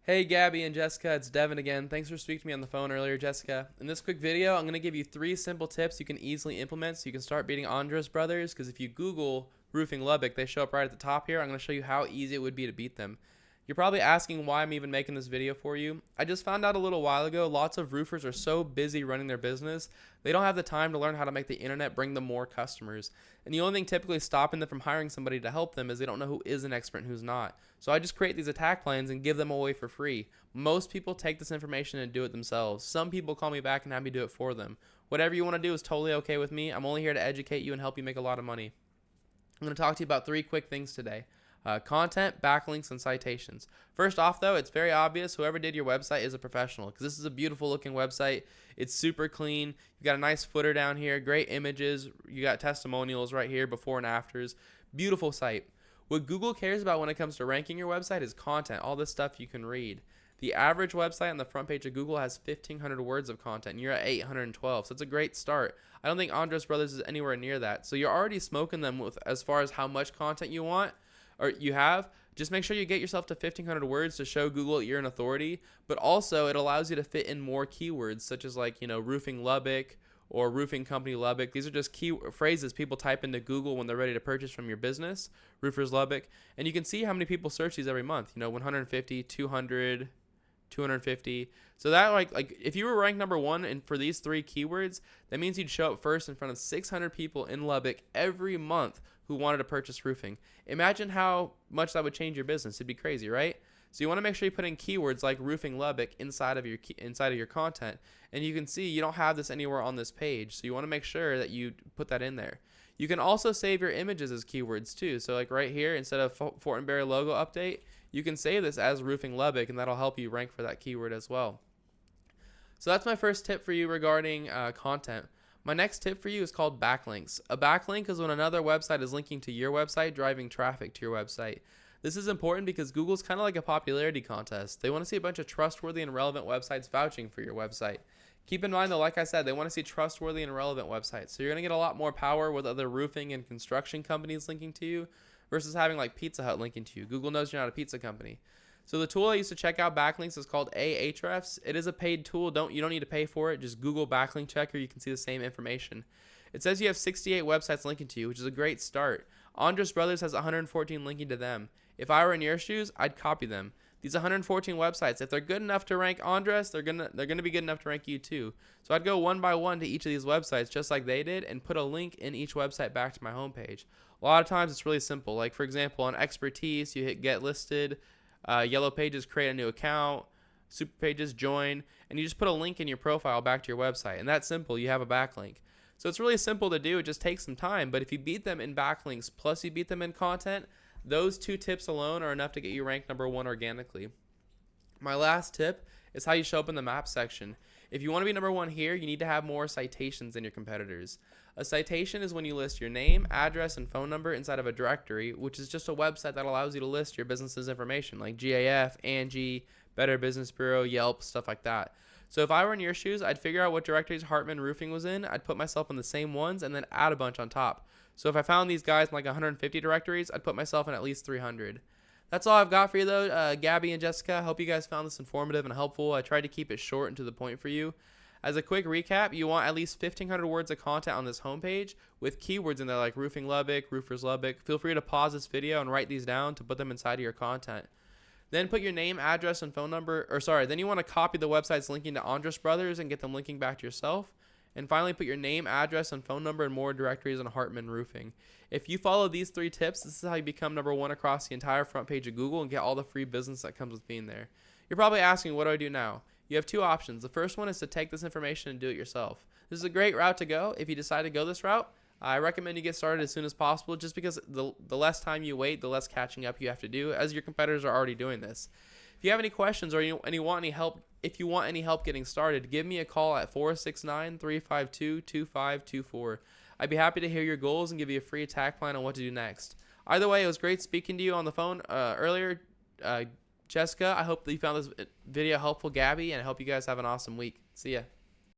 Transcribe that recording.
Hey Gabby and Jessica, it's Devin again. Thanks for speaking to me on the phone earlier, Jessica. In this quick video, I'm going to give you 3 simple tips you can easily implement so you can start beating Andres Brothers, because if you Google roofing Lubbock, they show up right at the top here. I'm going to show you how easy it would be to beat them. You're probably asking why I'm even making this video for you. I just found out a little while ago lots of roofers are so busy running their business, they don't have the time to learn how to make the internet bring them more customers. And the only thing typically stopping them from hiring somebody to help them is they don't know who is an expert and who's not. So I just create these attack plans and give them away for free. Most people take this information and do it themselves. Some people call me back and have me do it for them. Whatever you want to do is totally okay with me. I'm only here to educate you and help you make a lot of money. I'm going to talk to you about 3 quick things today. Content, backlinks, and citations. First off, though, it's very obvious whoever did your website is a professional, because this is a beautiful looking website. It's super clean. You got a nice footer down here, great images. You got testimonials right here, before and afters. Beautiful site. What Google cares about when it comes to ranking your website is content, all this stuff you can read. The average website on the front page of Google has 1,500 words of content, and you're at 812, so it's a great start. I don't think Andres Brothers is anywhere near that, so you're already smoking them with as far as how much content you want, or you have. Just make sure you get yourself to 1,500 words to show Google you're an authority, but also it allows you to fit in more keywords, such as roofing Lubbock or roofing company Lubbock. These are just key phrases people type into Google when they're ready to purchase from your business, roofers Lubbock, and you can see how many people search these every month. 150, 200, 250. So that like if you were ranked number 1 and for these 3 keywords, that means you'd show up first in front of 600 people in Lubbock every month who wanted to purchase roofing. Imagine how much that would change your business. It'd be crazy, right? So you want to make sure you put in keywords like roofing Lubbock inside of your content, and you can see you don't have this anywhere on this page. So you want to make sure that you put that in there. You can also save your images as keywords too. So like right here, instead of Fortenberry logo update, you can save this as roofing Lubbock, and that'll help you rank for that keyword as well. So that's my first tip for you regarding content. My next tip for you is called backlinks. A backlink is when another website is linking to your website, driving traffic to your website. This is important because Google's kind of like a popularity contest. They want to see a bunch of trustworthy and relevant websites vouching for your website. Keep in mind, though, like I said, they want to see trustworthy and relevant websites. So you're going to get a lot more power with other roofing and construction companies linking to you versus having like Pizza Hut linking to you. Google knows you're not a pizza company. So the tool I used to check out backlinks is called Ahrefs. It is a paid tool. You don't need to pay for it. Just Google backlink checker. You can see the same information. It says you have 68 websites linking to you, which is a great start. Andres Brothers has 114 linking to them. If I were in your shoes, I'd copy them. These 114 websites, if they're good enough to rank Andres, they're gonna be good enough to rank you too. So I'd go one by one to each of these websites, just like they did, and put a link in each website back to my homepage. A lot of times it's really simple. Like for example, on expertise, you hit get listed. Yellow pages, create a new account. Super pages, join, and you just put a link in your profile back to your website, and that's simple. You have a backlink. So it's really simple to do. It just takes some time, but if you beat them in backlinks plus you beat them in content, those 2 tips alone are enough to get you ranked number 1 organically. My last tip is how you show up in the map section. If you want to be number 1 here, you need to have more citations than your competitors. A citation is when you list your name, address, and phone number inside of a directory, which is just a website that allows you to list your business's information, like GAF, Angie, Better Business Bureau, Yelp, stuff like that. So if I were in your shoes, I'd figure out what directories Hartman Roofing was in, I'd put myself in the same ones, and then add a bunch on top. So if I found these guys in like 150 directories, I'd put myself in at least 300. That's all I've got for you, though, Gabby and Jessica. I hope you guys found this informative and helpful. I tried to keep it short and to the point for you. As a quick recap, you want at least 1,500 words of content on this homepage with keywords in there like roofing Lubbock, roofers Lubbock. Feel free to pause this video and write these down to put them inside of your content. Then put your name, address, and phone number. Then you want to copy the websites linking to Andres Brothers and get them linking back to yourself. And finally, put your name, address, and phone number in more directories on Hartman Roofing. If you follow these 3 tips, this is how you become number 1 across the entire front page of Google and get all the free business that comes with being there. You're probably asking, what do I do now? You have 2 options. The first one is to take this information and do it yourself. This is a great route to go. If you decide to go this route, I recommend you get started as soon as possible, just because the less time you wait, the less catching up you have to do, as your competitors are already doing this. If you have any questions or you want any help, if you want any help getting started, give me a call at 469-352-2524. I'd be happy to hear your goals and give you a free attack plan on what to do next. Either way, it was great speaking to you on the phone earlier. Jessica, I hope that you found this video helpful, Gabby, and I hope you guys have an awesome week. See ya.